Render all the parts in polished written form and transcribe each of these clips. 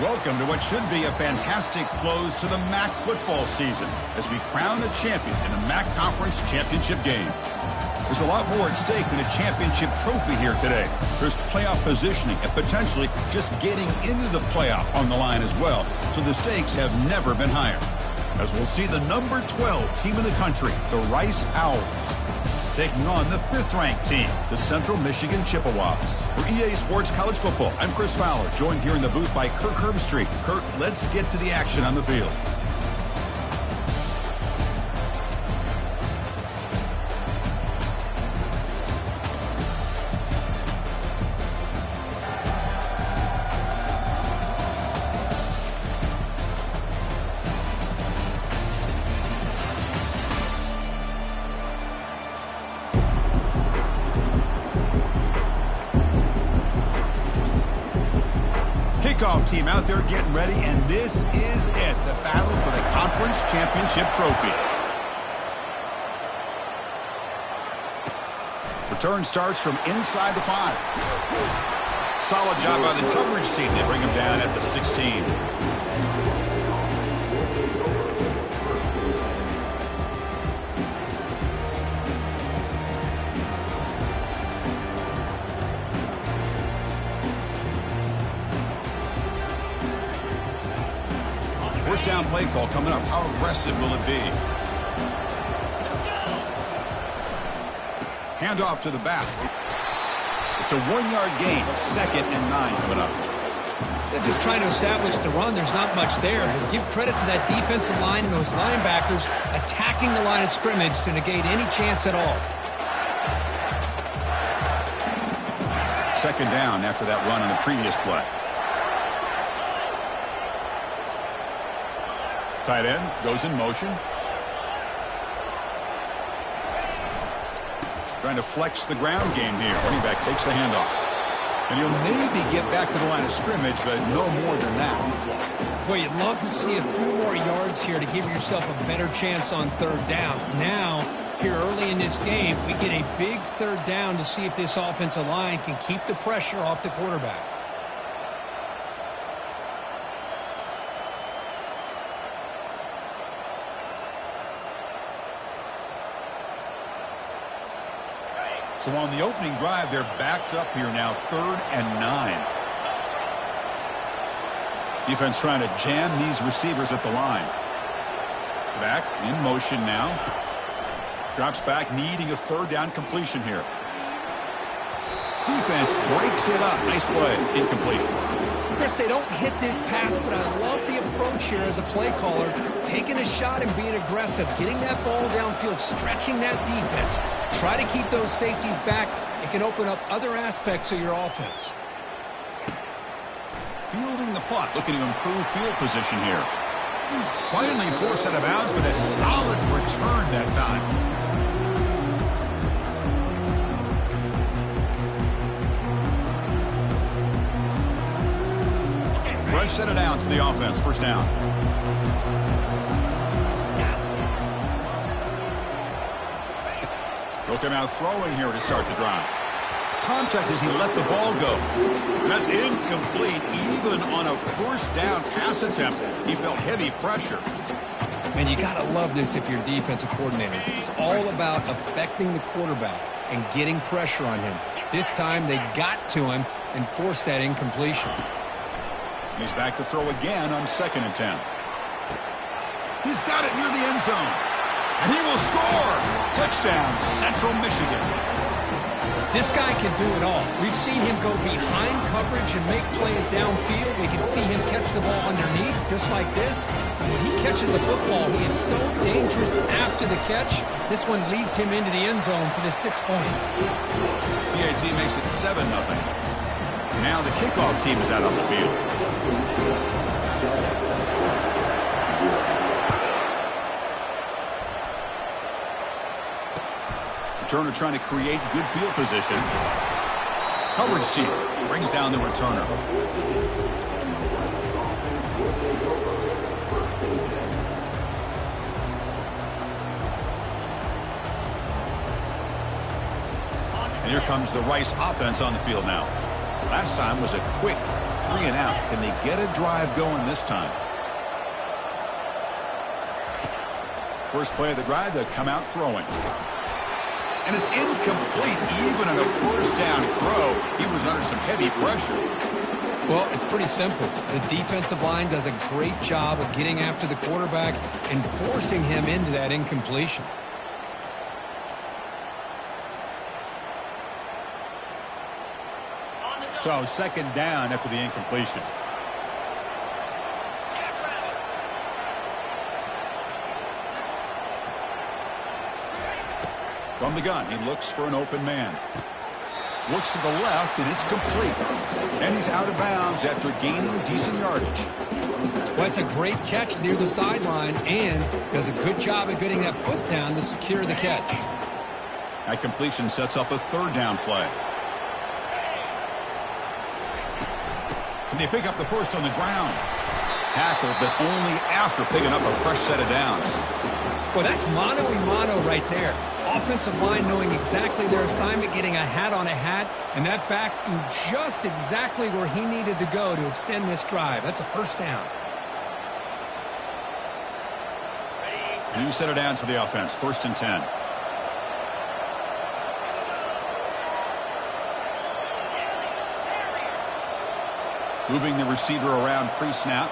Welcome to what should be a fantastic close to the MAC football season as we crown a champion in the MAC Conference Championship game. There's a lot more at stake than a championship trophy here today. There's playoff positioning and potentially just getting into the playoff on the line as well, so the stakes have never been higher. As we'll see the number 12 team in the country, the Rice Owls, taking on the 5th-ranked team, the Central Michigan Chippewas. For EA Sports College Football, I'm Chris Fowler, joined here in the booth by Kirk Herbstreit. Kirk, let's get to the action on the field. Kickoff team out there getting ready, and this is it, the battle for the conference championship trophy. Return starts from inside the 5. Solid job by the coverage team. They bring him down at the 16. First down play call coming up. How aggressive will it be? Handoff to the back. It's a 1-yard gain. 2nd and 9 coming up. They're just trying to establish the run. There's not much there. But give credit to that defensive line and those linebackers attacking the line of scrimmage to negate any chance at all. 2nd down after that run on the previous play. Tight end goes in motion. Trying to flex the ground game here. Running back takes the handoff. And he'll maybe get back to the line of scrimmage, but no more than that. Boy, you'd love to see a few more yards here to give yourself a better chance on 3rd down. Now, here early in this game, we get a big 3rd down to see if this offensive line can keep the pressure off the quarterback. So on the opening drive, they're backed up here now, 3rd and 9. Defense trying to jam these receivers at the line. Back in motion now. Drops back, needing a 3rd down completion here. Defense breaks it up. Nice play. Incomplete. Chris, they don't hit this pass, but I love the approach here as a play caller. Taking a shot and being aggressive. Getting that ball downfield, stretching that defense. Try to keep those safeties back. It can open up other aspects of your offense. Fielding the punt. Looking to improve field position here. Finally forced out of bounds, but a solid return that time. Fresh set of downs for the offense. 1st down. They'll come out throwing here to start the drive. Contact as he let the ball go. That's incomplete. Even on a 1st down pass attempt, he felt heavy pressure. Man, you got to love this if you're a defensive coordinator. It's all about affecting the quarterback and getting pressure on him. This time they got to him and forced that incompletion. He's back to throw again on 2nd and 10. He's got it near the end zone. And he will score. Touchdown, Central Michigan. This guy can do it all. We've seen him go behind coverage and make plays downfield. We can see him catch the ball underneath, just like this. When he catches a football, he is so dangerous after the catch. This one leads him into the end zone for the 6 points. PAT makes it 7-0. Now the kickoff team is out on the field. Returner trying to create good field position. Coverage team brings down the returner. And here comes the Rice offense on the field now. Last time was a quick, 3 and out. Can they get a drive going this time? First play of the drive, they come out throwing. And it's incomplete. Even on a first down throw, he was under some heavy pressure. Well, it's pretty simple. The defensive line does a great job of getting after the quarterback and forcing him into that incompletion. So second down after the incompletion. From the gun, he looks for an open man. Looks to the left, and it's complete. And he's out of bounds after gaining decent yardage. Well, it's a great catch near the sideline and does a good job of getting that foot down to secure the catch. That completion sets up a third down play. Can they pick up the first on the ground? Tackled, but only after picking up a fresh set of downs. Well, that's mano-a-mano right there. Offensive line knowing exactly their assignment, getting a hat on a hat, and that back do just exactly where he needed to go to extend this drive. That's a first down. New set of downs for the offense. 1st and 10. Moving the receiver around pre-snap.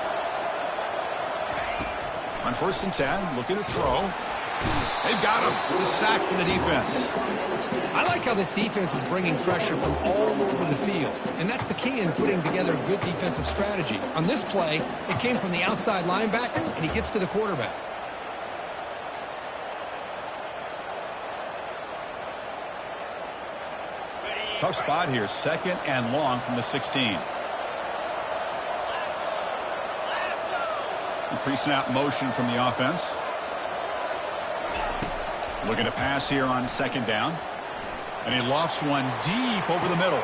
On 1st and 10, looking to throw. They've got him. It's a sack for the defense. I like how this defense is bringing pressure from all over the field, and that's the key in putting together a good defensive strategy. On this play, it came from the outside linebacker, and he gets to the quarterback. Tough spot here. 2nd and long from the 16. Pre-snap motion from the offense. Looking to pass here on 2nd down. And he lofts one deep over the middle.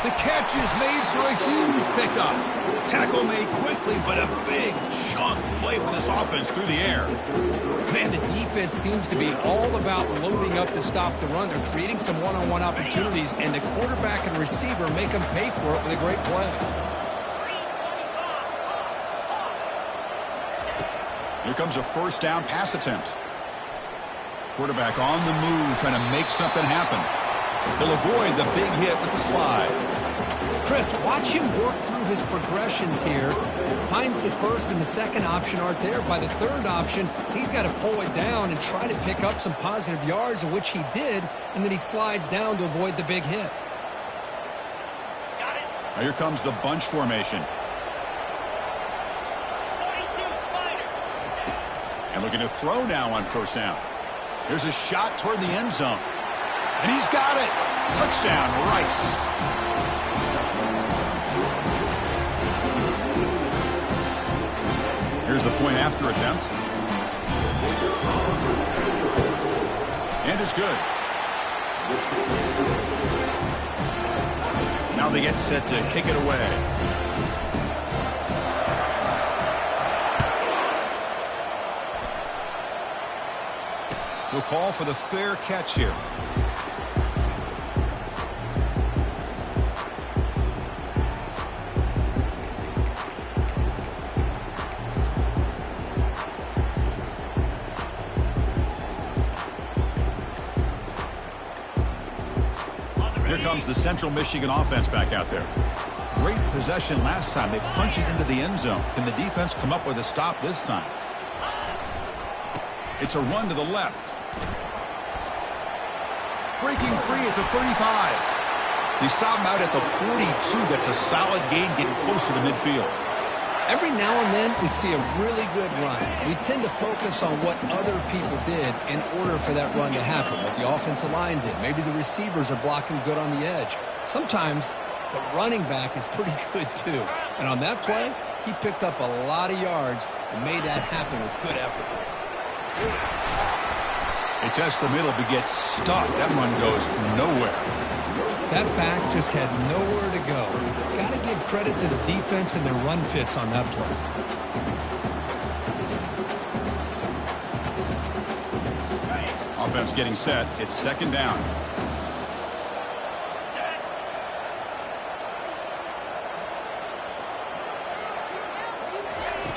The catch is made for a huge pickup. Tackle made quickly, but a big chunk play for this offense through the air. Man, the defense seems to be all about loading up to stop the run. They're creating some one-on-one opportunities, and the quarterback and receiver make them pay for it with a great play. Here comes a 1st down pass attempt. Quarterback on the move, trying to make something happen. He'll avoid the big hit with the slide. Chris, watch him work through his progressions here. Finds the first and the second option aren't there. By the third option, he's got to pull it down and try to pick up some positive yards, of which he did, and then he slides down to avoid the big hit. Now here comes the bunch formation. And looking to throw now on 1st down. There's a shot toward the end zone. And he's got it. Touchdown, Rice. Here's the point after attempt. And it's good. Now they get set to kick it away. We'll call for the fair catch here. Here comes the Central Michigan offense back out there. Great possession last time. They punched it into the end zone. Can the defense come up with a stop this time? It's a run to the left. Breaking free at the 35. They stop him out at the 42. That's a solid gain, getting closer to midfield. Every now and then we see a really good run. We tend to focus on what other people did in order for that run to happen, what the offensive line did. Maybe the receivers are blocking good on the edge. Sometimes the running back is pretty good too. And on that play, he picked up a lot of yards and made that happen with good effort. They test the middle but gets stuck. That run goes nowhere. That back just had nowhere to go. Got to give credit to the defense and their run fits on that play. Offense getting set. It's 2nd down.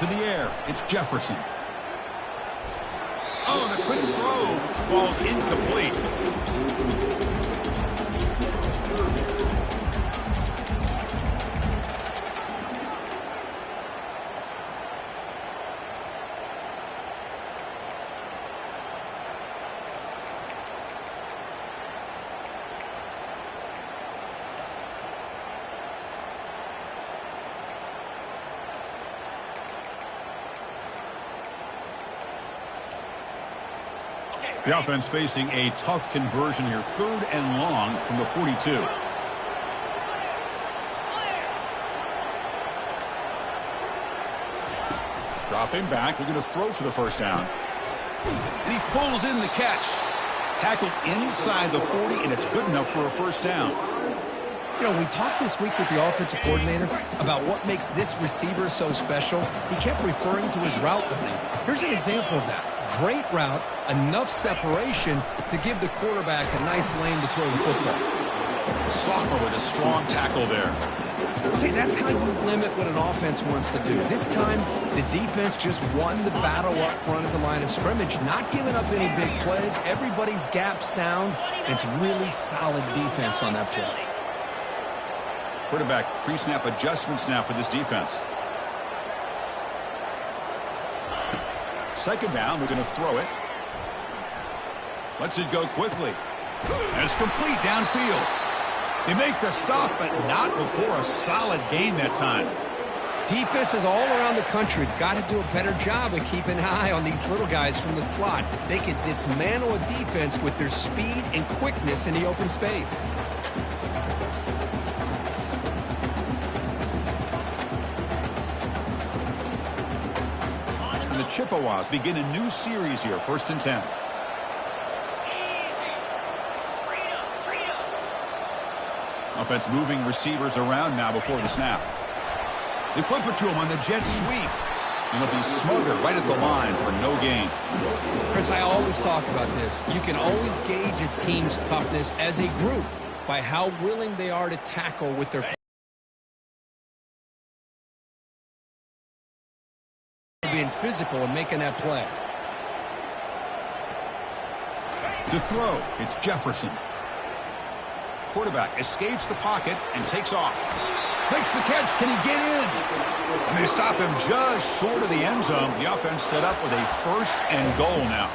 to the air. It's Jefferson. Oh, the quick throw falls incomplete. The offense facing a tough conversion here. 3rd and long from the 42. Dropping back, looking to throw for the first down. And he pulls in the catch. Tackle inside the 40, and it's good enough for a first down. You know, we talked this week with the offensive coordinator about what makes this receiver so special. He kept referring to his route running. Here's an example of that. Great route, enough separation to give the quarterback a nice lane to throw the football. Sophomore with a strong tackle there. See, that's how you limit what an offense wants to do. This time, the defense just won the battle up front at the line of scrimmage, not giving up any big plays. Everybody's gap sound. It's really solid defense on that play. Quarterback pre-snap adjustments now for this defense. Second down, we're going to throw it. Lets it go quickly. And it's complete downfield. They make the stop, but not before a solid gain that time. Defenses all around the country have got to do a better job of keeping an eye on these little guys from the slot. They can dismantle a defense with their speed and quickness in the open space. And the Chippewas begin a new series here, 1st and 10. Offense moving receivers around now before the snap. They flip it to him on the jet sweep. And he'll be smothered right at the line for no gain. Chris, I always talk about this. You can always gauge a team's toughness as a group by how willing they are to tackle with their being physical and making that play. To throw, it's Jefferson. Quarterback escapes the pocket and takes off. Makes the catch. Can he get in? And they stop him just short of the end zone. The offense set up with a 1st and goal now.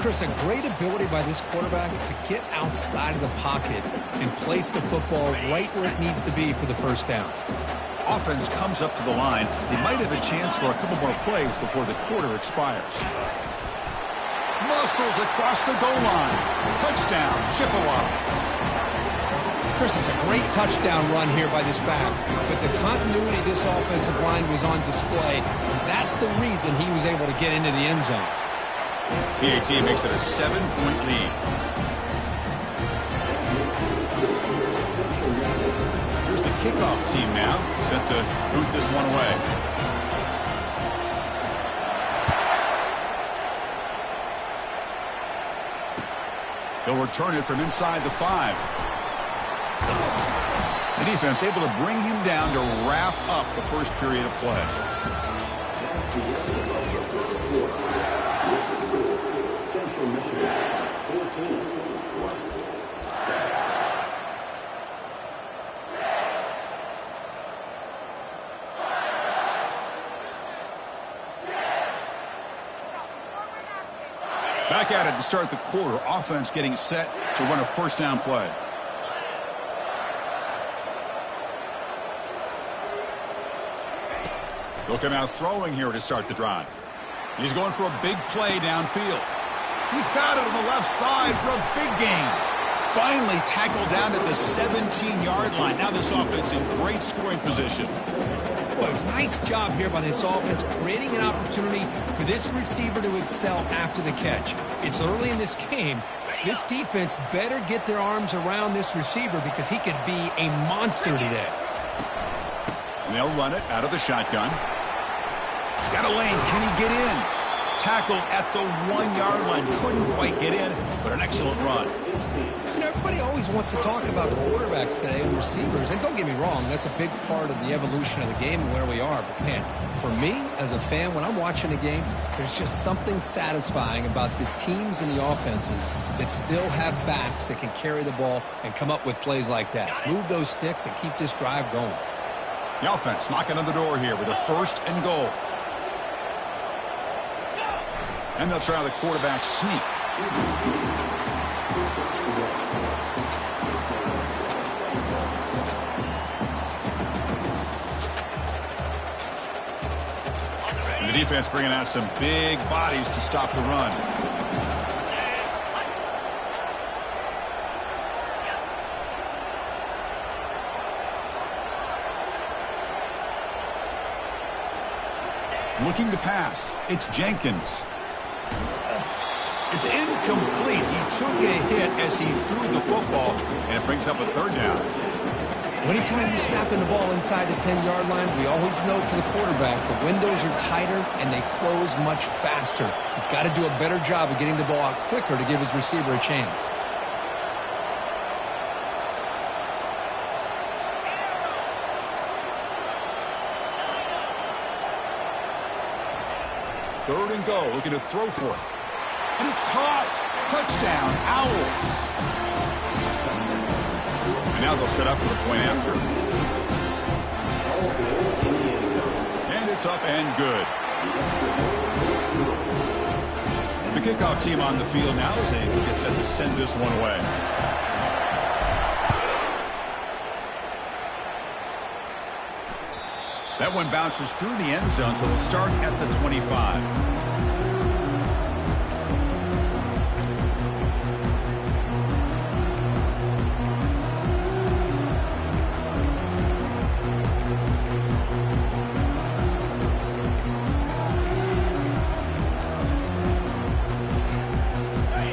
Chris, a great ability by this quarterback to get outside of the pocket and place the football right where it needs to be for the first down. Offense comes up to the line. They might have a chance for a couple more plays before the quarter expires. Muscles across the goal line. Touchdown, Chippewas. Chris, it's a great touchdown run here by this back, but the continuity of this offensive line was on display. That's the reason he was able to get into the end zone. PAT makes it a 7-point lead. Here's the kickoff team now, set to boot this one away. They'll return it from inside the 5. The defense able to bring him down to wrap up the first period of play. Back at it to start the quarter. Offense getting set to run a first down play. They'll come out throwing here to start the drive. He's going for a big play downfield. He's got it on the left side for a big gain. Finally tackled down at the 17-yard line. Now this offense in great scoring position. Boy, nice job here by this offense, creating an opportunity for this receiver to excel after the catch. It's early in this game, so this defense better get their arms around this receiver because he could be a monster today. And they'll run it out of the shotgun. Got a lane. Can he get in? Tackled at the 1-yard line. Couldn't quite get in, but an excellent run. You know, everybody always always wants to talk about quarterbacks today and receivers. And don't get me wrong, that's a big part of the evolution of the game and where we are. But, man, for me as a fan, when I'm watching a game, there's just something satisfying about the teams and the offenses that still have backs that can carry the ball and come up with plays like that. Move those sticks and keep this drive going. The offense knocking on the door here with a 1st and goal. And they'll try the quarterback sneak. And the defense bringing out some big bodies to stop the run. Looking to pass. It's Jenkins. It's incomplete. He took a hit as he threw the football, and it brings up a 3rd down. Anytime you're snapping the ball inside the 10-yard line, we always know for the quarterback the windows are tighter and they close much faster. He's got to do a better job of getting the ball out quicker to give his receiver a chance. Third and go, looking to throw for it. And it's caught. Touchdown, Owls. And now they'll set up for the point after. And it's up and good. The kickoff team on the field now as they get set to send this one away. That one bounces through the end zone, so they'll start at the 25.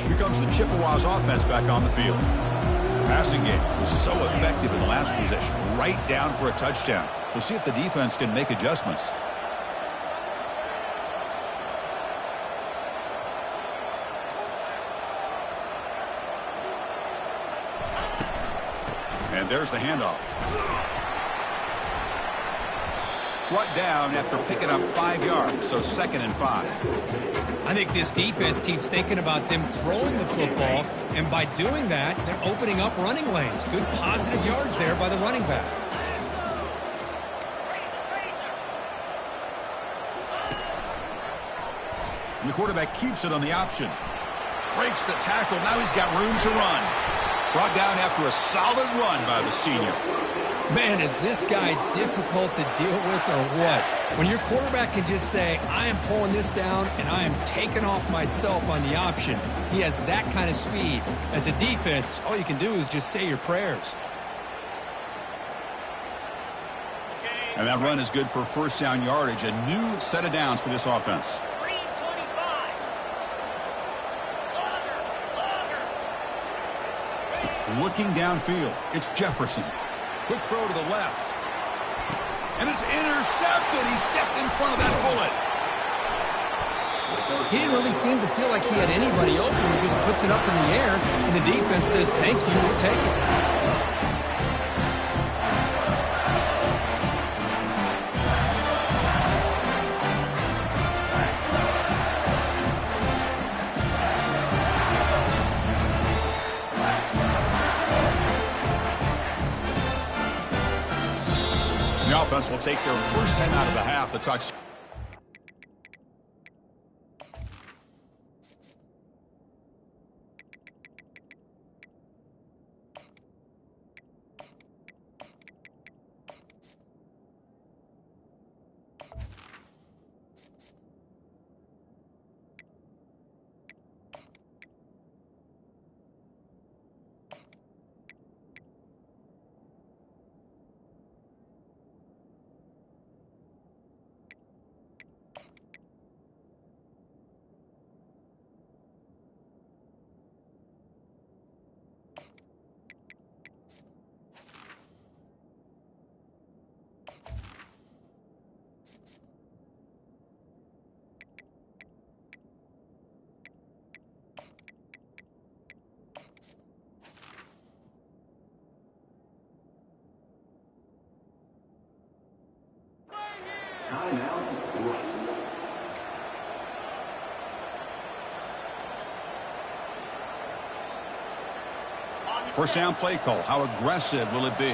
Here comes the Chippewas offense back on the field. Passing game was so effective in the last possession, right down for a touchdown. We'll see if the defense can make adjustments. And there's the handoff. Brought down after picking up 5 yards, so 2nd and 5. I think this defense keeps thinking about them throwing the football, and by doing that, they're opening up running lanes. Good positive yards there by the running back. And the quarterback keeps it on the option. Breaks the tackle. Now he's got room to run. Brought down after a solid run by the senior. Man, is this guy difficult to deal with or what? When your quarterback can just say, I am pulling this down and I am taking off myself on the option. He has that kind of speed. As a defense, all you can do is just say your prayers. And that run is good for 1st down yardage. A new set of downs for this offense. Looking downfield, it's Jefferson. Quick throw to the left. And it's intercepted. He stepped in front of that bullet. He didn't really seem to feel like he had anybody open. He just puts it up in the air, and the defense says, thank you, we'll take it. The offense will take their first 10 out of the half. The touch. First down play call. How aggressive will it be?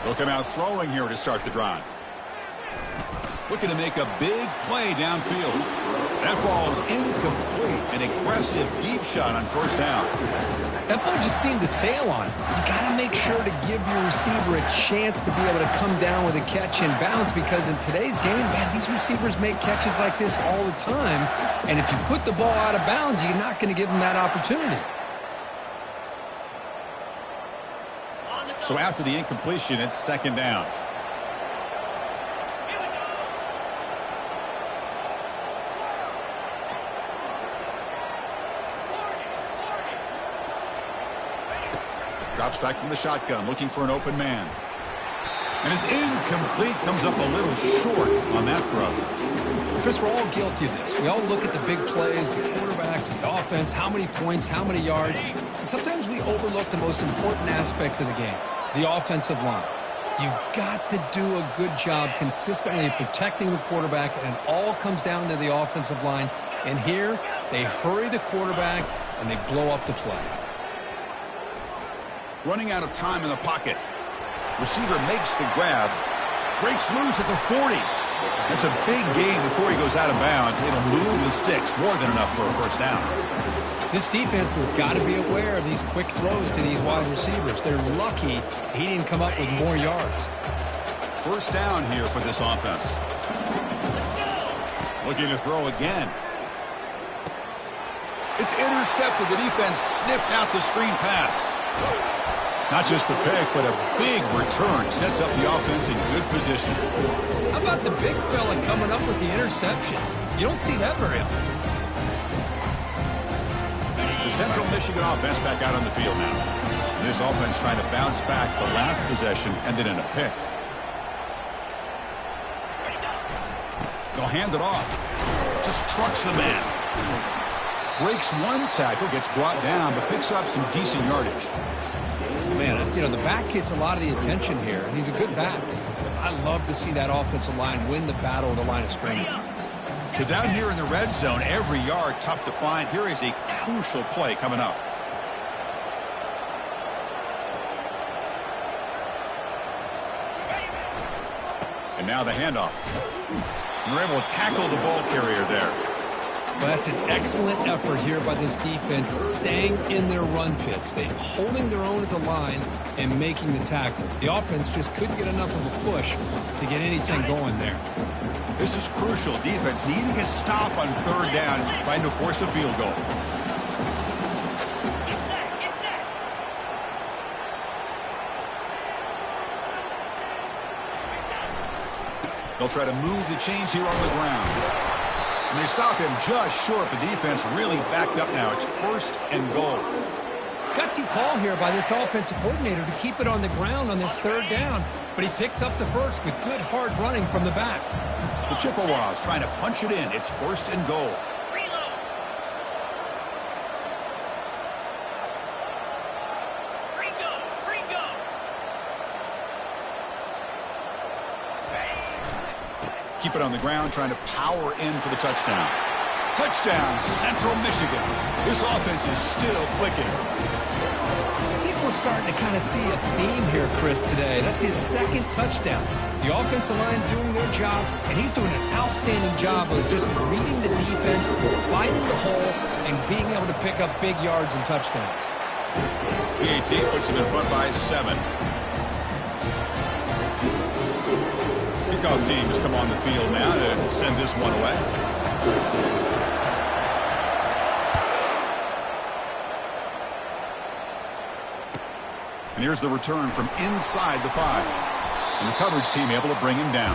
They'll come out throwing here to start the drive. Looking to make a big play downfield. That ball is incomplete. An aggressive deep shot on first down. That ball just seemed to sail on. You got to make sure to give your receiver a chance to be able to come down with a catch and bounce, because in today's game, man, these receivers make catches like this all the time. And if you put the ball out of bounds, you're not going to give them that opportunity. So after the incompletion, it's second down. Drops back from the shotgun, looking for an open man. And it's incomplete, comes up a little short on that throw. Chris, we're all guilty of this. We all look at the big plays, the quarterbacks, the offense, how many points, how many yards. And sometimes we overlook the most important aspect of the game, the offensive line. You've got to do a good job consistently protecting the quarterback, and it all comes down to the offensive line. And here, they hurry the quarterback, and they blow up the play. Running out of time in the pocket. Receiver makes the grab. Breaks loose at the 40. That's a big gain before he goes out of bounds. It'll move the sticks. More than enough for a first down. This defense has got to be aware of these quick throws to these wide receivers. They're lucky he didn't come up with more yards. First down here for this offense. Looking to throw again. It's intercepted. The defense sniffed out the screen pass. Not just the pick, but a big return. Sets up the offense in good position. How about the big fella coming up with the interception? You don't see that very often. The Central Michigan offense back out on the field now. And this offense trying to bounce back. The last possession ended in a pick. They'll hand it off. Just trucks the man. Breaks one tackle, gets brought down, but picks up some decent yardage. Man, you know, the back gets a lot of the attention here, and he's a good back. I love to see that offensive line win the battle of the line of scrimmage. So down here in the red zone, every yard tough to find. Here is a crucial play coming up. And now the handoff. And they're able to tackle the ball carrier there. Well, that's an excellent effort here by this defense, staying in their run fit, staying holding their own at the line and making the tackle. The offense just couldn't get enough of a push to get anything going there. This is crucial. Defense needing a stop on third down, trying to force a field goal. They'll try to move the chains here on the ground. And they stop him just short. The defense really backed up now. It's first and goal. Gutsy call here by this offensive coordinator to keep it on the ground on this third down. But he picks up the first with good hard running from the back. The Chippewas trying to punch it in. It's first and goal. Keep it on the ground, trying to power in for the touchdown. Touchdown, Central Michigan. This offense is still clicking. I think we're starting to kind of see a theme here, Chris, today. That's his second touchdown. The offensive line doing their job, and he's doing an outstanding job of just reading the defense, finding the hole, and being able to pick up big yards and touchdowns. PAT puts him in front by 7. Kickoff team has come on the field now to send this one away. And here's the return from inside the 5. And the coverage team able to bring him down.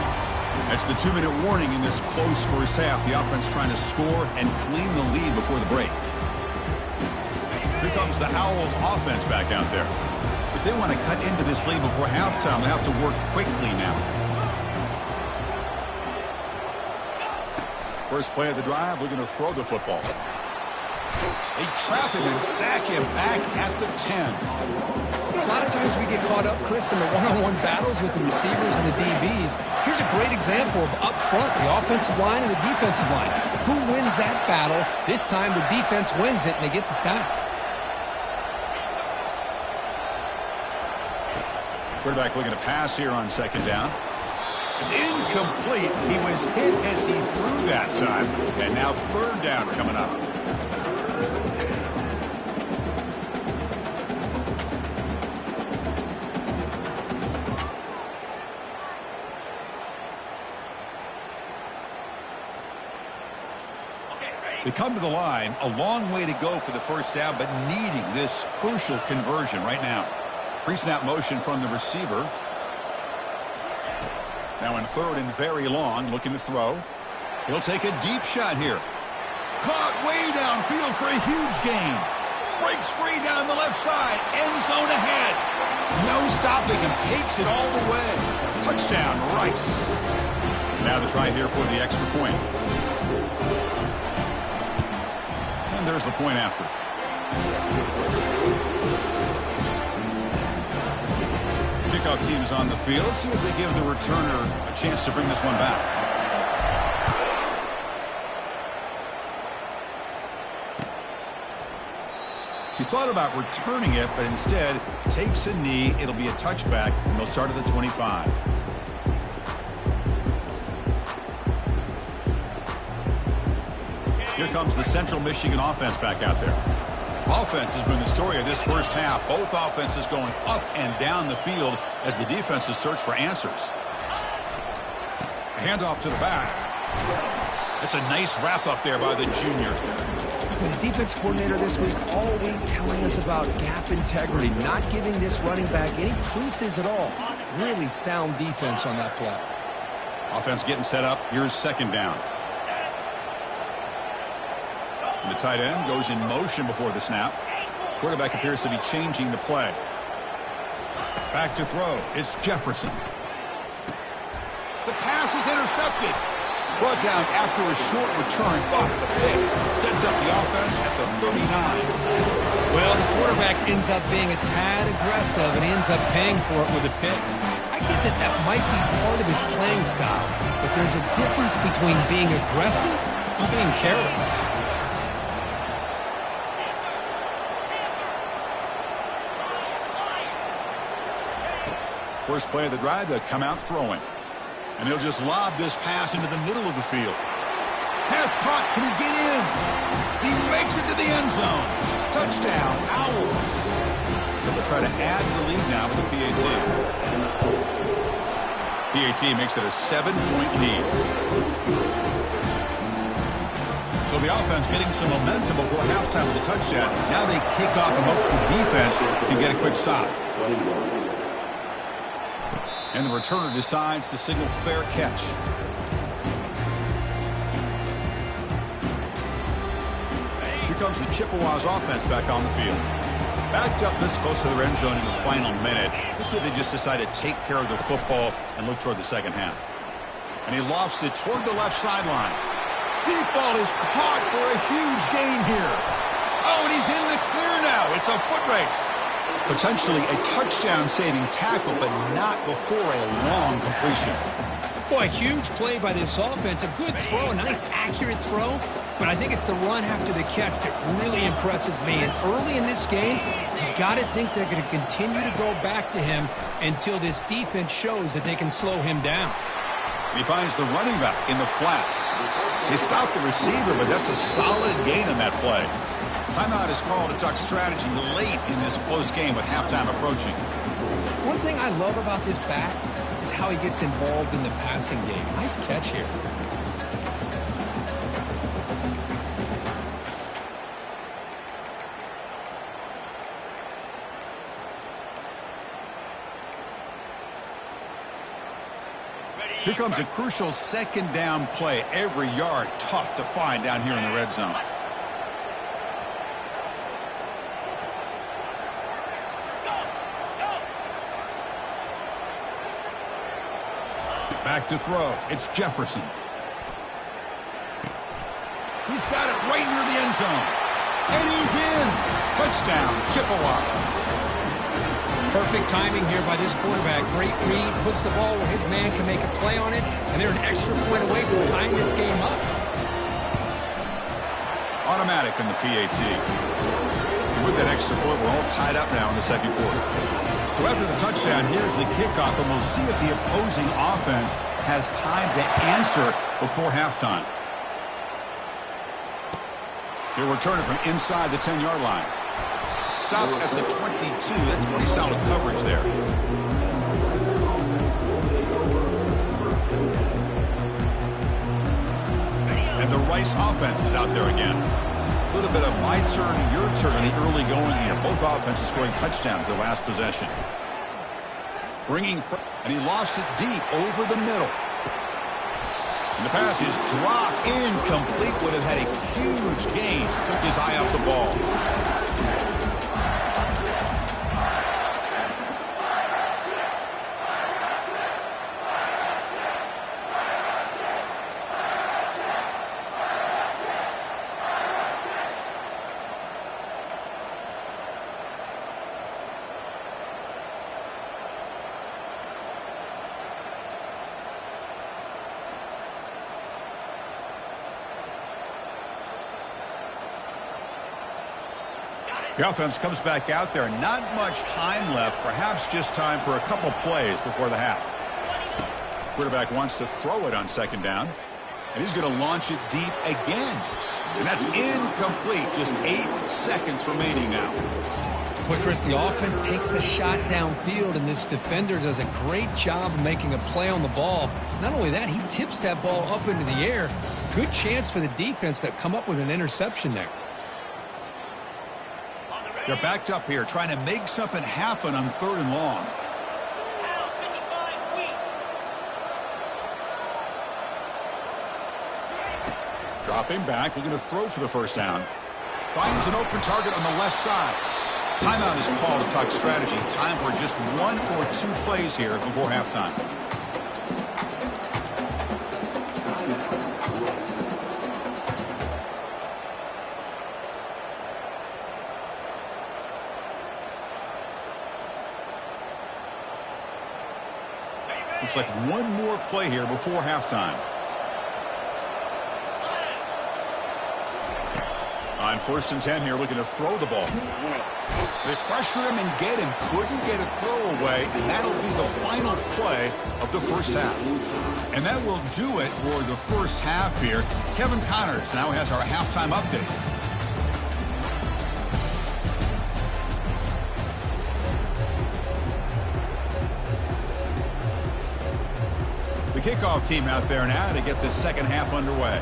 That's the 2-minute warning in this close first half. The offense trying to score and clean the lead before the break. Here comes the Owls offense back out there. If they want to cut into this lead before halftime, they have to work quickly now. First play of the drive, looking to throw the football. They trap him and sack him back at the 10. You know, a lot of times we get caught up, Chris, in the one-on-one battles with the receivers and the DBs. Here's a great example of up front, the offensive line and the defensive line. Who wins that battle? This time the defense wins it, and they get the sack. Quarterback looking to pass here on second down. It's incomplete. He was hit as he threw that time. And now third down coming up. They come to the line, a long way to go for the first down, but needing this crucial conversion right now. Pre-snap motion from the receiver. Now in third and very long, looking to throw. He'll take a deep shot here. Caught way downfield for a huge gain. Breaks free down the left side. End zone ahead. No stopping him. Takes it all the way. Touchdown, Rice. Now the try here for the extra point. And there's the point after. Kickoff team is on the field. Let's see if they give the returner a chance to bring this one back. He thought about returning it, but instead takes a knee. It'll be a touchback, and they'll start at the 25. Here comes the Central Michigan offense back out there. Offense has been the story of this first half. Both offenses going up and down the field as the defenses search for answers. A handoff to the back. That's a nice wrap up there by the junior. The defense coordinator this week all week telling us about gap integrity, not giving this running back any creases at all. Really sound defense on that play. Offense getting set up. Here's second down. And the tight end goes in motion before the snap. Quarterback appears to be changing the play. Back to throw. It's Jefferson. The pass is intercepted. Brought down after a short return, but the pick sets up the offense at the 39. Well, the quarterback ends up being a tad aggressive and ends up paying for it with a pick. I get that that might be part of his playing style, but there's a difference between being aggressive and being careless. First play of the drive, they'll come out throwing. And he'll just lob this pass into the middle of the field. Pass caught. Can he get in? He makes it to the end zone. Touchdown, Owls. They'll try to add to the lead now with the PAT. PAT makes it a 7-point lead. So the offense getting some momentum before halftime with a touchdown. Now they kick off and hopes the defense can get a quick stop. And the returner decides to signal fair catch. Here comes the Chippewas offense back on the field. Backed up this close to their end zone in the final minute. Let's see if they just decide to take care of their football and look toward the second half. And he lofts it toward the left sideline. Deep ball is caught for a huge gain here. Oh, and he's in the clear now. It's a foot race. Potentially a touchdown-saving tackle, but not before a long completion. Boy, a huge play by this offense. A good throw, a nice accurate throw. But I think it's the run after the catch that really impresses me. And early in this game, you got to think they're going to continue to go back to him until this defense shows that they can slow him down. He finds the running back in the flat. He stopped the receiver, but that's a solid gain on that play. Timeout is called to talk strategy late in this close game with halftime approaching. One thing I love about this back is how he gets involved in the passing game. Nice catch here. Here comes a crucial second down play. Every yard tough to find down here in the red zone. Back to throw. It's Jefferson. He's got it right near the end zone. And he's in. Touchdown, Chippewas. Perfect timing here by this quarterback. Great read, puts the ball where his man can make a play on it, and they're an extra point away from tying this game up. Automatic in the PAT. And with that extra point, we're all tied up now in the second quarter. So after the touchdown, here's the kickoff, and we'll see if the opposing offense has time to answer before halftime. He'll return it from inside the 10-yard line. Stop at the 22. That's pretty solid coverage there. And the Rice offense is out there again. A little bit of my turn, your turn in the early going here. Both offenses scoring touchdowns their last possession. And he lost it deep over the middle. And the pass is dropped incomplete. Would have had a huge gain. Took his eye off the ball. The offense comes back out there. Not much time left. Perhaps just time for a couple plays before the half. Quarterback wants to throw it on second down. And he's going to launch it deep again. And that's incomplete. Just 8 seconds remaining now. But Chris, the offense takes a shot downfield, and this defender does a great job of making a play on the ball. Not only that, he tips that ball up into the air. Good chance for the defense to come up with an interception there. They're backed up here, trying to make something happen on 3rd and long. Dropping back, looking to throw for the first down. Finds an open target on the left side. Timeout is called to talk strategy. Time for just 1 or 2 plays here before halftime. Looks like 1 more play here before halftime. On 1st and 10 here, looking to throw the ball. They pressure him and get him. Couldn't get a throw away, and that'll be the final play of the first half. And that will do it for the first half here. Kevin Connors now has our halftime update. The kickoff team out there now to get this second half underway.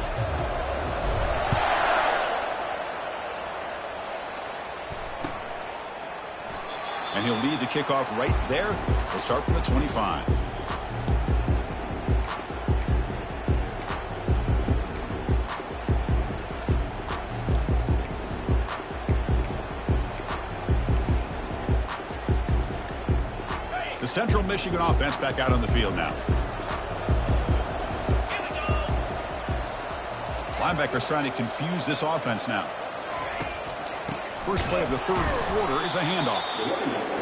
And he'll lead the kickoff right there. He'll start from the 25. The Central Michigan offense back out on the field now. Linebackers trying to confuse this offense now. First play of the 3rd quarter is a handoff.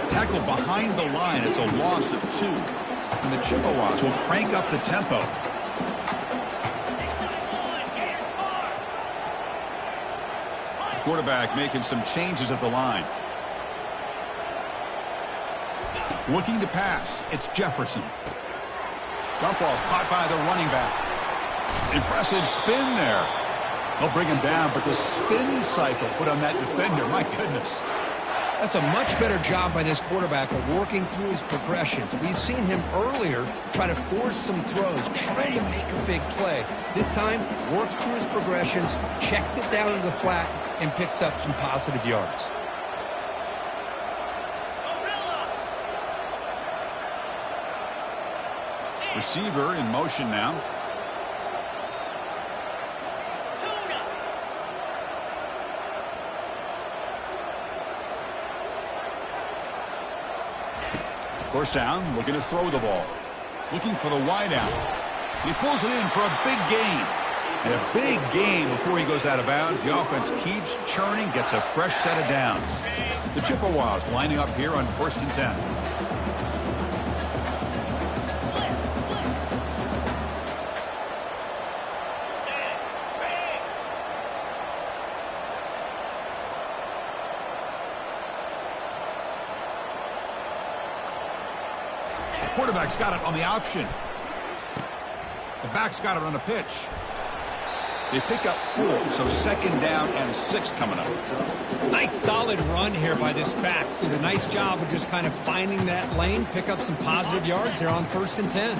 Tackle behind the line. It's a loss of 2. And the Chippewas will crank up the tempo. Quarterback making some changes at the line. Looking to pass. It's Jefferson. Dump off caught by the running back. Impressive spin there. They'll bring him down, but the spin cycle put on that defender, my goodness. That's a much better job by this quarterback of working through his progressions. We've seen him earlier try to force some throws, trying to make a big play. This time, works through his progressions, checks it down into the flat, and picks up some positive yards. Receiver in motion now. First down, looking to throw the ball. Looking for the wide out. He pulls it in for a big gain. And a big game before he goes out of bounds. The offense keeps churning, gets a fresh set of downs. The Chippewas lining up here on 1st and 10. Quarterback's got it on the option. The back's got it on the pitch. They pick up 4, so 2nd down and 6 coming up. Nice solid run here by this back. Did a nice job of just kind of finding that lane, pick up some positive yards there on 1st and 10.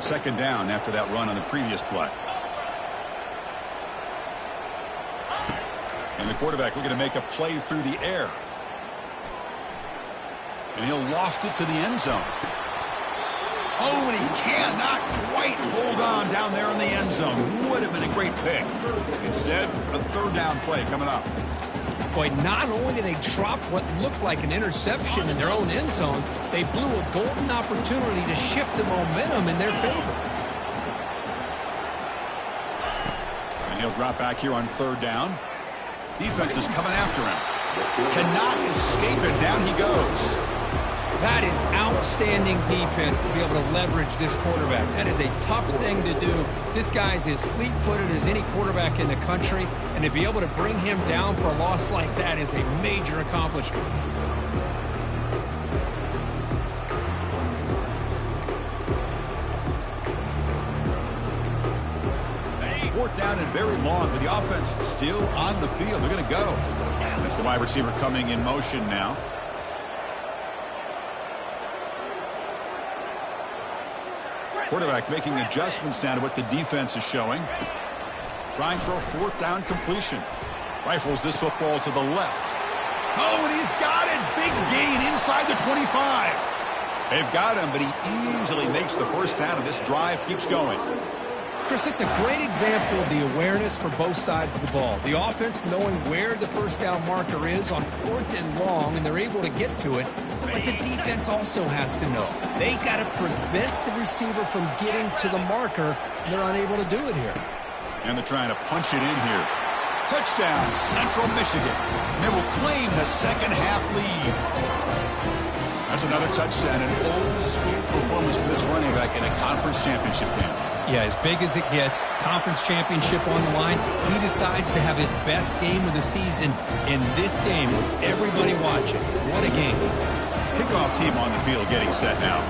2nd down after that run on the previous play. And the quarterback looking to make a play through the air. And he'll loft it to the end zone. Oh, and he cannot quite hold on down there in the end zone. Would have been a great pick. Instead, a 3rd down play coming up. Boy, not only did they drop what looked like an interception in their own end zone, they blew a golden opportunity to shift the momentum in their favor. And he'll drop back here on 3rd down. Defense is coming after him. Cannot escape it. Down he goes. That is outstanding defense to be able to leverage this quarterback. That is a tough thing to do. This guy's as fleet-footed as any quarterback in the country, and to be able to bring him down for a loss like that is a major accomplishment. 4th down and very long, but the offense still on the field. They're going to go. That's the wide receiver coming in motion now. Quarterback making adjustments down to what the defense is showing. Trying for a 4th down completion. Rifles this football to the left. Oh, and he's got it. Big gain inside the 25. They've got him, but he easily makes the 1st down, and this drive keeps going. Chris, this is a great example of the awareness for both sides of the ball. The offense knowing where the 1st down marker is on 4th and long, and they're able to get to it. But the defense also has to know. They got to prevent the receiver from getting to the marker, and they're unable to do it here. And they're trying to punch it in here. Touchdown, Central Michigan. And they will claim the 2nd half lead. That's another touchdown, an old-school performance for this running back in a conference championship game. Yeah, as big as it gets, conference championship on the line, he decides to have his best game of the season in this game with everybody watching. What a game. Kickoff team on the field getting set now.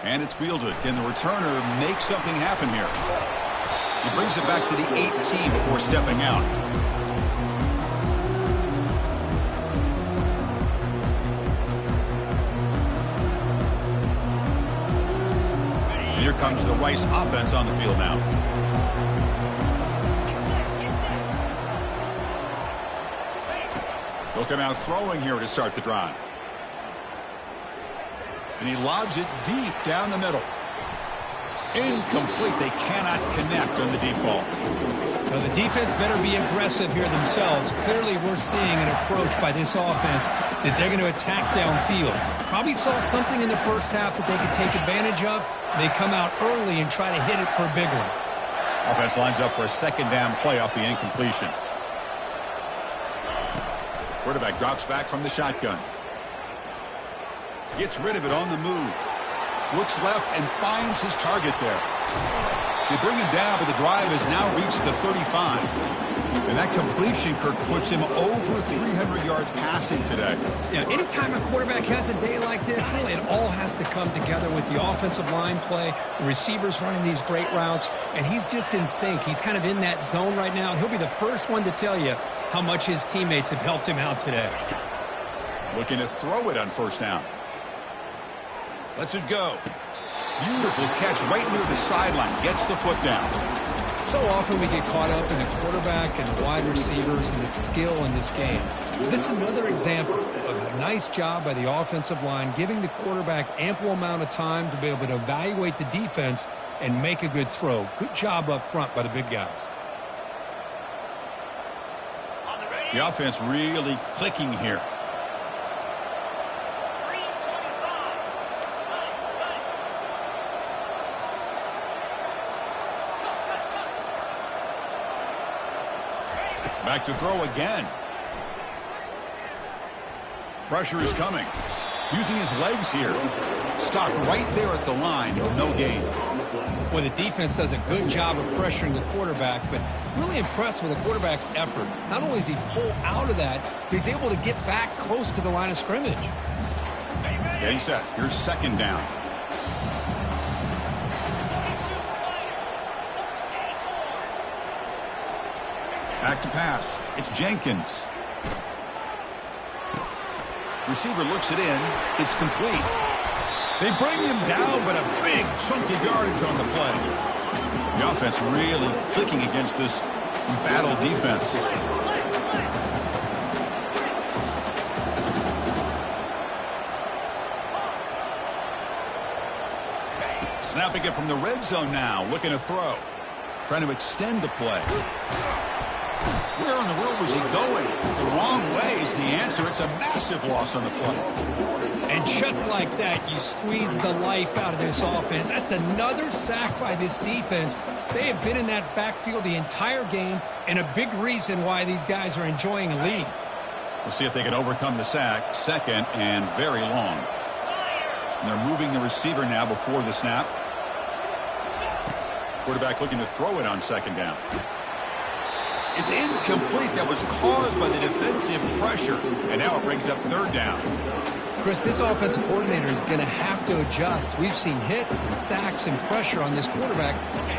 And it's fielded. Can the returner make something happen here? He brings it back to the 18 before stepping out. And here comes the Rice offense on the field now. They'll come out throwing here to start the drive. And he lobs it deep down the middle. Incomplete. They cannot connect on the deep ball. Now the defense better be aggressive here themselves. Clearly we're seeing an approach by this offense that they're going to attack downfield. Probably saw something in the 1st half that they could take advantage of. They come out early and try to hit it for a big one. Offense lines up for a 2nd down play off the incompletion. Quarterback drops back from the shotgun. Gets rid of it on the move. Looks left and finds his target there. They bring him down, but the drive has now reached the 35. And that completion, Kirk, puts him over 300 yards passing today. Yeah, anytime a quarterback has a day like this, really it all has to come together with the offensive line play, the receivers running these great routes, and he's just in sync. He's kind of in that zone right now, and he'll be the first one to tell you how much his teammates have helped him out today. Looking to throw it on 1st down. Lets it go. Beautiful catch right near the sideline. Gets the foot down. So often we get caught up in the quarterback and the wide receivers and the skill in this game. This is another example of a nice job by the offensive line, giving the quarterback ample amount of time to be able to evaluate the defense and make a good throw. Good job up front by the big guys. The offense really clicking here. Back to throw again. Pressure is coming. Using his legs here. Stopped right there at the line. No gain. Well, the defense does a good job of pressuring the quarterback, but really impressed with the quarterback's effort. Not only does he pull out of that, but he's able to get back close to the line of scrimmage. Getting set. Here's second down. Back to pass. It's Jenkins. Receiver looks it in. It's complete. They bring him down, but a big chunk of yardage on the play. The offense really clicking against this battle defense. Snapping it from the red zone now. Looking to throw. Trying to extend the play. Where in the world was he going? The wrong way is the answer. It's a massive loss on the play. And just like that, you squeeze the life out of this offense. That's another sack by this defense. They have been in that backfield the entire game, and a big reason why these guys are enjoying a lead. We'll see if they can overcome the sack. Second and very long. And they're moving the receiver now before the snap. Quarterback looking to throw it on second down. It's incomplete. That was caused by the defensive pressure. And now it brings up third down. Chris, this offensive coordinator is going to have to adjust. We've seen hits and sacks and pressure on this quarterback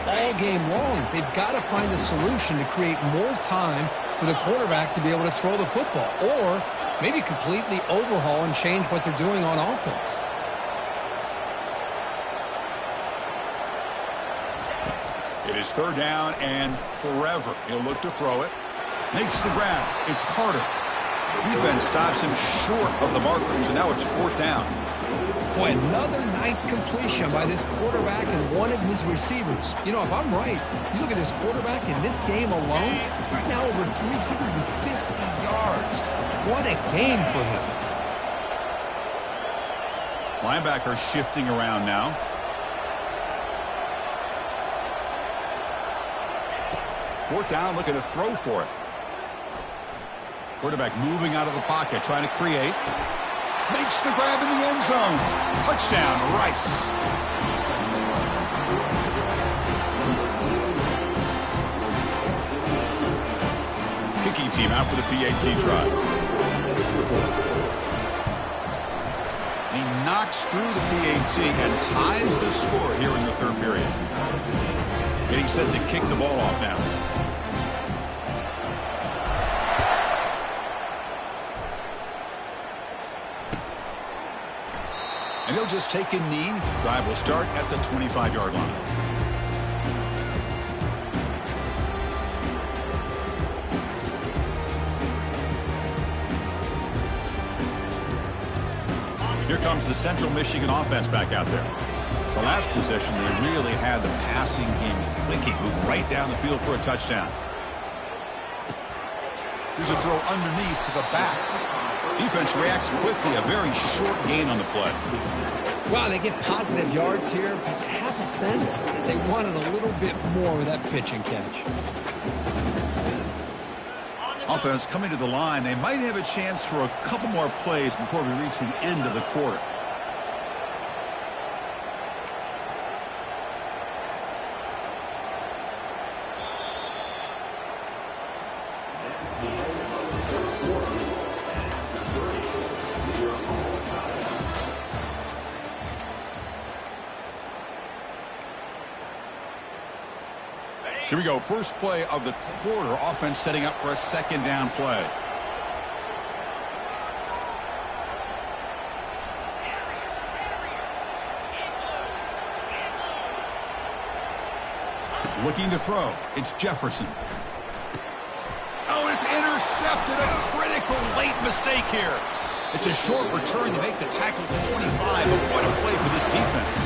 all game long. They've got to find a solution to create more time for the quarterback to be able to throw the football, or maybe completely overhaul and change what they're doing on offense. It is third down and forever. He'll look to throw it. Makes the grab. It's Carter. Defense stops him short of the markers, and now it's fourth down. Boy, another nice completion by this quarterback and one of his receivers. You know, if I'm right, you look at this quarterback in this game alone, he's now over 350 yards. What a game for him. Linebacker shifting around now. Fourth down, looking to throw for it. Quarterback moving out of the pocket, trying to create. Makes the grab in the end zone. Touchdown, Rice. Kicking team out for the PAT try. He knocks through the PAT and ties the score here in the third period. Getting set to kick the ball off now. And he'll just take a knee. Drive will start at the 25-yard line. Here comes the Central Michigan offense back out there. The last possession, they really had the passing game clicking. Move right down the field for a touchdown. Here's a throw underneath to the back. Defense reacts quickly. A very short gain on the play. Wow, they get positive yards here, but I have a sense that they wanted a little bit more with that pitch and catch. Offense coming to the line. They might have a chance for a couple more plays before we reach the end of the quarter. Here we go. First play of the quarter. Offense setting up for a second down play. Looking to throw. It's Jefferson. Oh, it's intercepted. A critical late mistake here. It's a short return. They make the tackle at the 25, but what a play for this defense.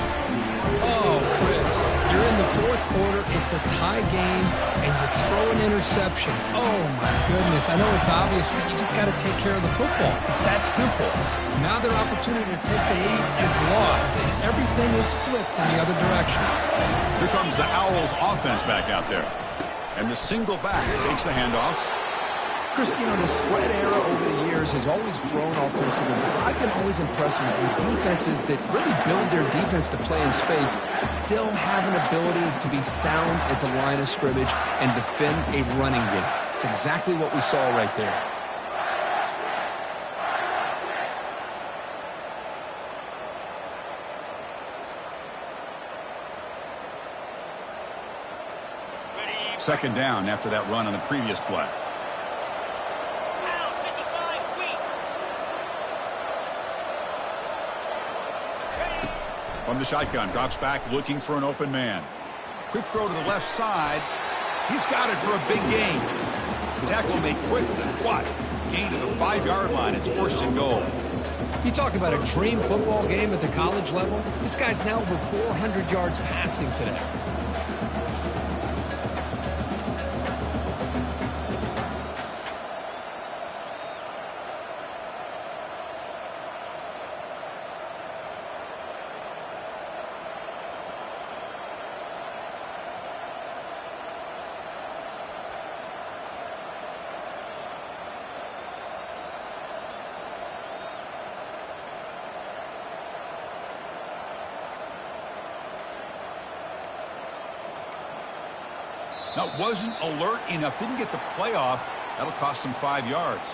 Oh, Chris, you're in the fourth quarter. It's a tie game, and you throw an interception. Oh, my goodness. I know it's obvious, but you just got to take care of the football. It's that simple. Now their opportunity to take the lead is lost, and everything is flipped in the other direction. Here comes the Owls offense back out there. And the single back takes the handoff. Christine, the spread era over the years has always grown offensively, but I've been always impressed with defenses that really build their defense to play in space, still have an ability to be sound at the line of scrimmage and defend a running game. It's exactly what we saw right there. Second down after that run on the previous play. From the shotgun, drops back looking for an open man. Quick throw to the left side. He's got it for a big gain. The tackle made quick, then what? Gain to the 5-yard line. It's 1st and goal. You talk about a dream football game at the college level. This guy's now over 400 yards passing today. Now, wasn't alert enough, didn't get the play off. That'll cost him 5 yards.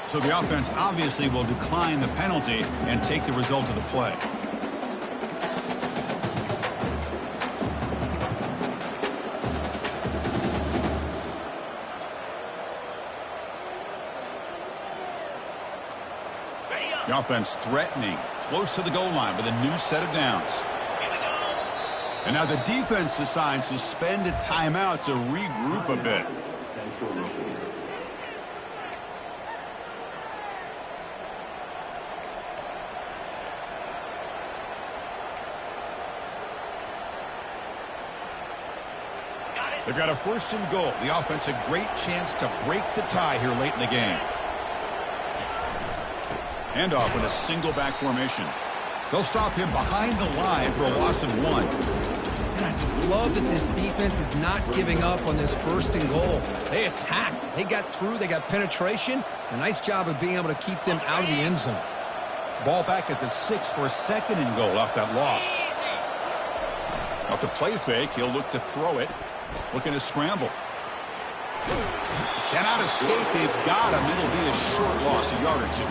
So the offense obviously will decline the penalty and take the result of the play. The offense threatening, close to the goal line with a new set of downs. And now the defense decides to spend a timeout to regroup a bit. They've got a 1st and goal. The offense a great chance to break the tie here late in the game. Handoff in a single back formation. They'll stop him behind the line for a loss of 1. And I just love that this defense is not giving up on this 1st and goal. They attacked. They got through. They got penetration. A nice job of being able to keep them out of the end zone. Ball back at the 6 for a 2nd and goal off that loss. Off the play fake, he'll look to throw it. Looking to scramble. Cannot escape. They've got him. It'll be a short loss, a yard or 2.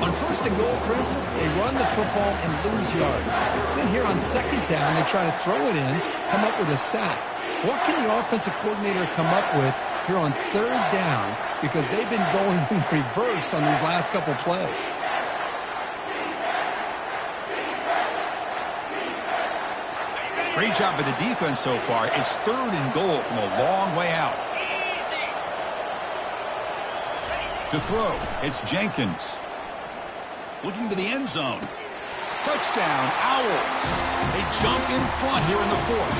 On 1st and goal, Chris, they run the football and lose yards. Then here on 2nd down, they try to throw it in, come up with a sack. What can the offensive coordinator come up with here on 3rd down? Because they've been going in reverse on these last couple plays. Great job by the defense so far. It's 3rd and goal from a long way out. To throw, it's Jenkins. Looking to the end zone. Touchdown, Owls. They jump in front here in the 4th.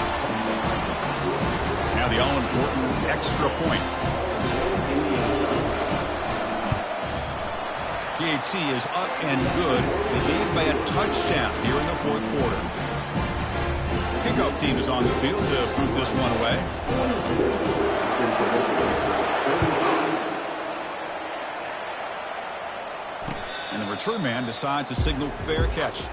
Now the all-important extra point. PAT is up and good. They lead by a touchdown here in the 4th quarter. Kickoff team is on the field to put this one away. And the return man decides to signal fair catch.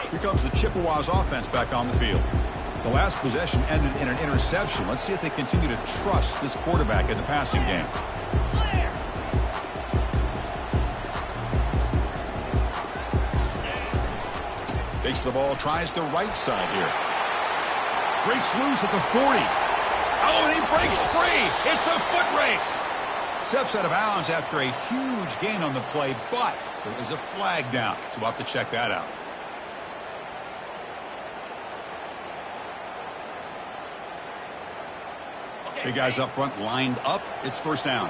Here comes the Chippewas offense back on the field. The last possession ended in an interception. Let's see if they continue to trust this quarterback in the passing game. Takes the ball, tries the right side here. Breaks loose at the 40. Oh, and he breaks free. It's a foot race. Steps out of bounds after a huge gain on the play, but there is a flag down, so we'll have to check that out. Big guys up front lined up. It's 1st down.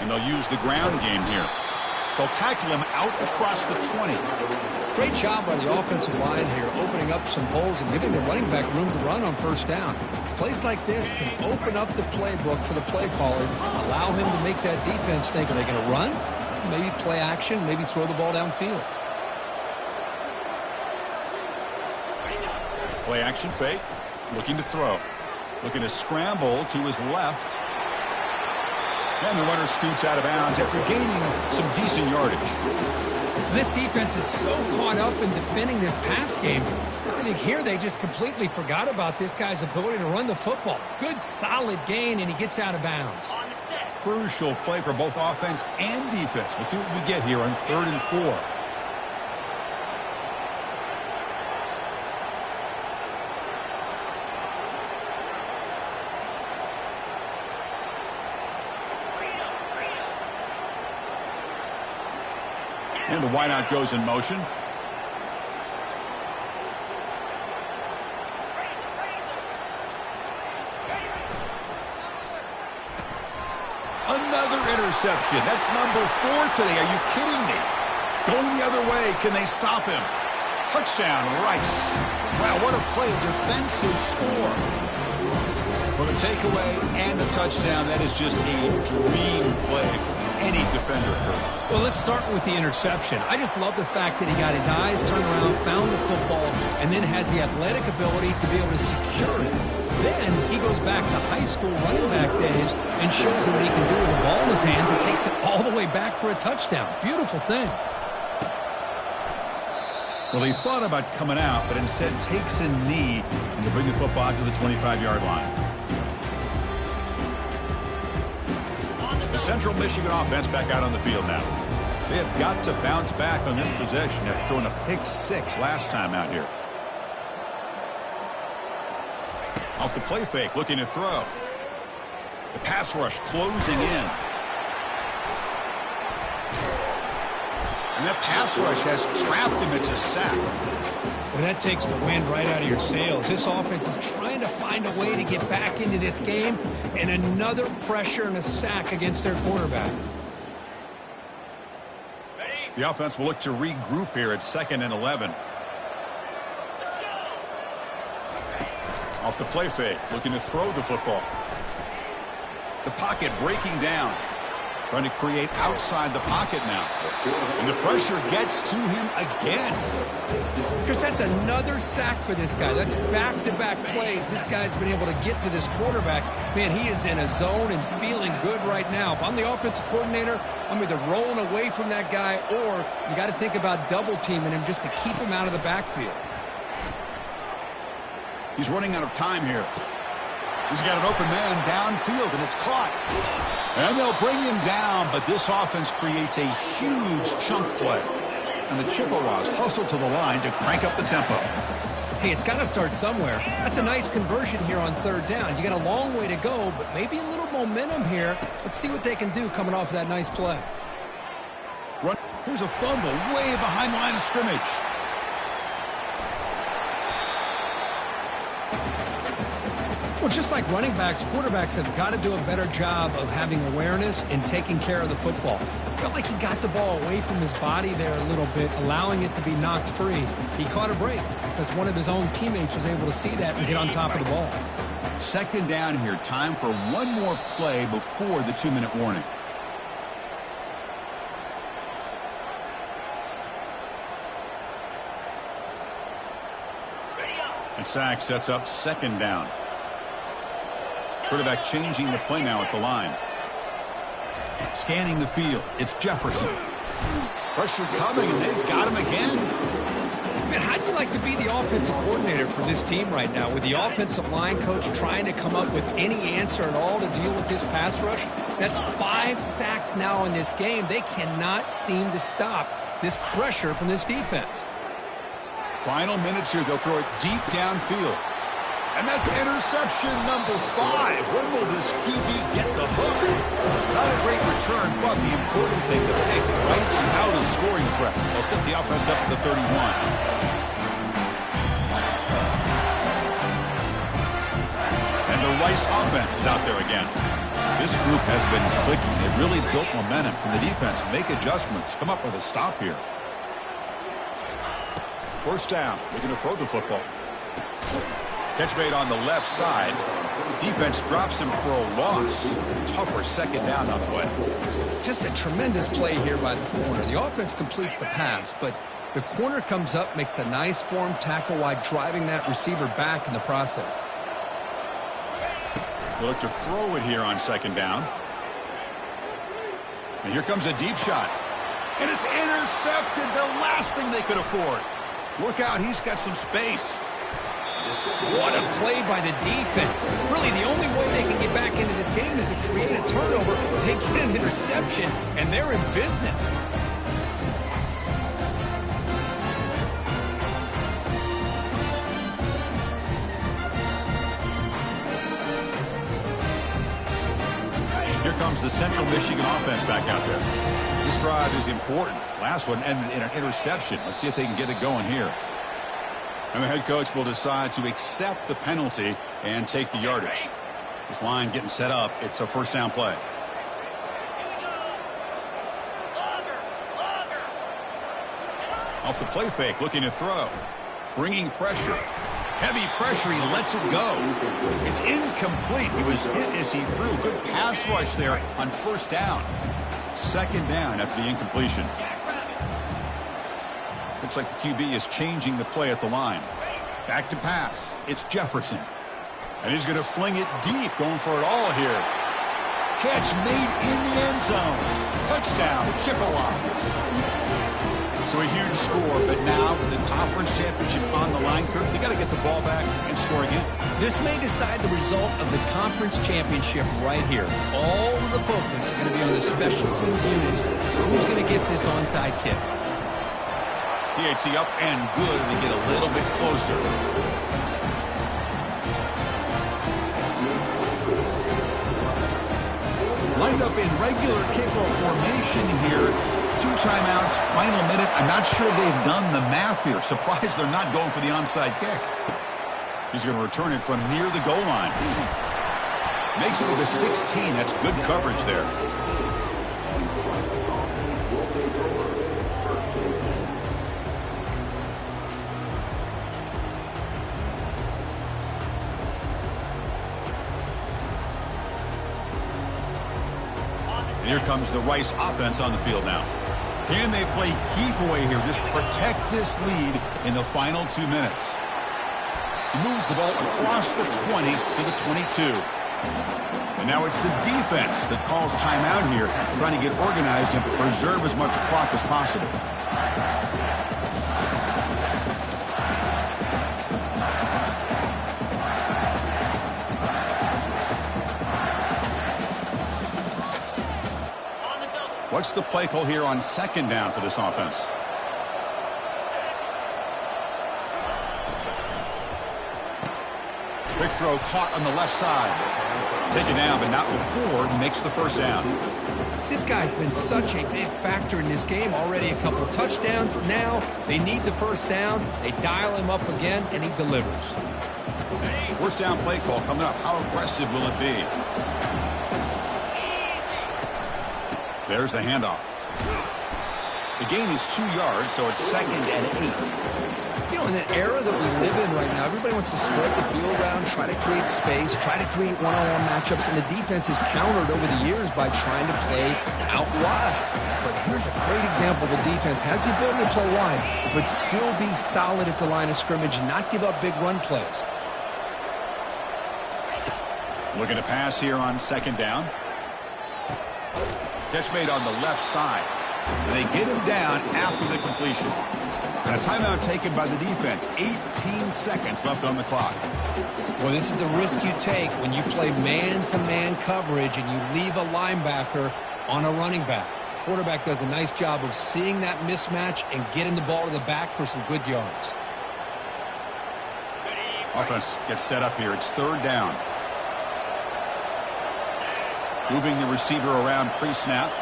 And they'll use the ground game here. They'll tackle him out across the 20. Great job by the offensive line here, opening up some holes and giving the running back room to run on first down. Plays like this can open up the playbook for the play caller, allow him to make that defense think, are they going to run? Maybe play action, maybe throw the ball downfield. Play action fake, looking to throw. Looking to scramble to his left. And the runner scoots out of bounds after gaining some decent yardage. This defense is so caught up in defending this pass game. I think here they just completely forgot about this guy's ability to run the football. Good, solid gain, and he gets out of bounds. Crucial play for both offense and defense. We'll see what we get here on 3rd and 4. And the wideout goes in motion. Another interception. That's number 4 today. Are you kidding me? Going the other way. Can they stop him? Touchdown, Rice. Wow, what a play. A defensive score. For the takeaway and the touchdown, that is just a dream play for any defender. Well, let's start with the interception. I just love the fact that he got his eyes turned around, found the football, and then has the athletic ability to be able to secure it. Then he goes back to high school running back days and shows him what he can do with the ball in his hands and takes it all the way back for a touchdown. Beautiful thing. Well, he thought about coming out, but instead takes a knee and to bring the football to the 25-yard line. The Central Michigan offense back out on the field now. They have got to bounce back on this possession after throwing a pick 6 last time out here. Off the play fake, looking to throw. The pass rush closing in. And that pass rush has trapped him. It's a sack. Well, that takes the wind right out of your sails. This offense is trying to find a way to get back into this game, and another pressure and a sack against their quarterback. The offense will look to regroup here at 2nd and 11. Off the play fake, looking to throw the football. The pocket breaking down. Trying to create outside the pocket now. And the pressure gets to him again. Because that's another sack for this guy. That's back-to-back plays. This guy's been able to get to this quarterback. Man, he is in a zone and feeling good right now. If I'm the offensive coordinator, I'm either rolling away from that guy or you got to think about double-teaming him just to keep him out of the backfield. He's running out of time here. He's got an open man downfield, and it's caught. And they'll bring him down, but this offense creates a huge chunk play. And the Chippewas hustle to the line to crank up the tempo. Hey, it's got to start somewhere. That's a nice conversion here on 3rd down. You got a long way to go, but maybe a little momentum here. Let's see what they can do coming off of that nice play. Here's a fumble way behind the line of scrimmage. Well, just like running backs, quarterbacks have got to do a better job of having awareness and taking care of the football. Felt like he got the ball away from his body there a little bit, allowing it to be knocked free. He caught a break because one of his own teammates was able to see that and get on top of the ball. 2nd down here. Time for one more play before the 2-minute warning. And sack sets up 2nd down. Quarterback changing the play now at the line. Scanning the field. It's Jefferson. Pressure coming, and they've got him again. Man, how do you like to be the offensive coordinator for this team right now with the offensive line coach trying to come up with any answer at all to deal with this pass rush? That's 5 sacks now in this game. They cannot seem to stop this pressure from this defense. Final minutes here. They'll throw it deep downfield. And that's interception number 5. When will this QB get the hook? Not a great return, but the important thing, the pick wipes out a scoring threat. They'll set the offense up at the 31. And the Rice offense is out there again. This group has been clicking. They've really built momentum. Can the defense make adjustments? Come up with a stop here. First down. They're going to throw the football. Catch made on the left side. Defense drops him for a loss. Tougher second down on the way. Just a tremendous play here by the corner. The offense completes the pass, but the corner comes up, makes a nice form tackle while driving that receiver back in the process. We'll look to throw it here on second down. And here comes a deep shot. And it's intercepted. The last thing they could afford. Look out, he's got some space. What a play by the defense. Really, the only way they can get back into this game is to create a turnover. They get an interception, and they're in business. Here comes the Central Michigan offense back out there. This drive is important. Last one ended in an interception. Let's see if they can get it going here. And the head coach will decide to accept the penalty and take the yardage. This line getting set up. It's a first down play. Off the play fake, looking to throw. Bringing pressure. Heavy pressure, he lets it go. It's incomplete. He was hit as he threw. Good pass rush there on first down. Second down after the incompletion. Looks like the QB is changing the play at the line. Back to pass. It's Jefferson. And he's going to fling it deep, going for it all here. Catch made in the end zone. Touchdown, Chippewas. So a huge score, but now with the conference championship on the line, Kirk, they got to get the ball back and score again. This may decide the result of the conference championship right here. All of the focus is going to be on the special teams units. Who's going to get this onside kick? PAT up and good. They get a little bit closer. Lined up in regular kickoff formation here. 2 timeouts, final minute. I'm not sure they've done the math here. Surprised they're not going for the onside kick. He's going to return it from near the goal line. Makes it with a 16. That's good coverage there. And here comes the Rice offense on the field now. Can they play keep away here? Just protect this lead in the final 2 minutes. He moves the ball across the 20 to the 22. And now it's the defense that calls timeout here, trying to get organized and preserve as much clock as possible. What's the play call here on second down for this offense? Quick throw caught on the left side. Taken down, but not before he makes the first down. This guy's been such a big factor in this game. Already a couple touchdowns. Now they need the first down. They dial him up again, and he delivers. First down play call coming up. How aggressive will it be? There's the handoff. The gain is 2 yards, so it's 2nd and 8. You know, in an era that we live in right now, everybody wants to spread the field around, try to create space, try to create one-on-one matchups, and the defense is countered over the years by trying to play out wide. But here's a great example. The defense has the ability to play wide, but still be solid at the line of scrimmage and not give up big run plays. Looking to pass here on second down. Catch made on the left side. And they get him down after the completion. And a timeout taken by the defense. 18 seconds left on the clock. Well, this is the risk you take when you play man-to-man coverage and you leave a linebacker on a running back. Quarterback does a nice job of seeing that mismatch and getting the ball to the back for some good yards. Offense gets set up here. It's third down. Moving the receiver around pre-snap.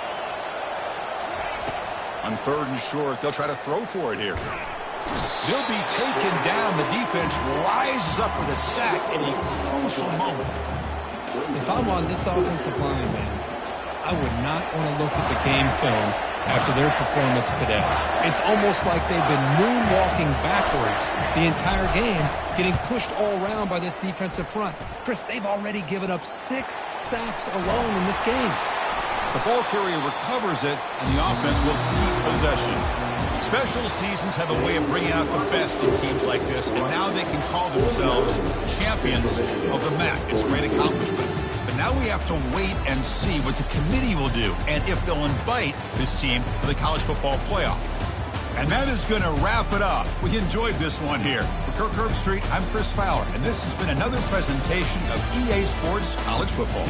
On third and short, they'll try to throw for it here. He'll be taken down. The defense rises up with a sack in a crucial moment. If I'm on this offensive line, man, I would not want to look at the game film after their performance today. It's almost like they've been moonwalking backwards the entire game, getting pushed all around by this defensive front. Chris, they've already given up 6 sacks alone in this game. The ball carrier recovers it, and the offense will keep possession. Special seasons have a way of bringing out the best in teams like this, and now they can call themselves champions of the MAC. It's a great accomplishment. But now we have to wait and see what the committee will do, and if they'll invite this team to the college football playoff. And that is going to wrap it up. We enjoyed this one here. For Kirk Herbstreit, I'm Chris Fowler, and this has been another presentation of EA Sports College Football.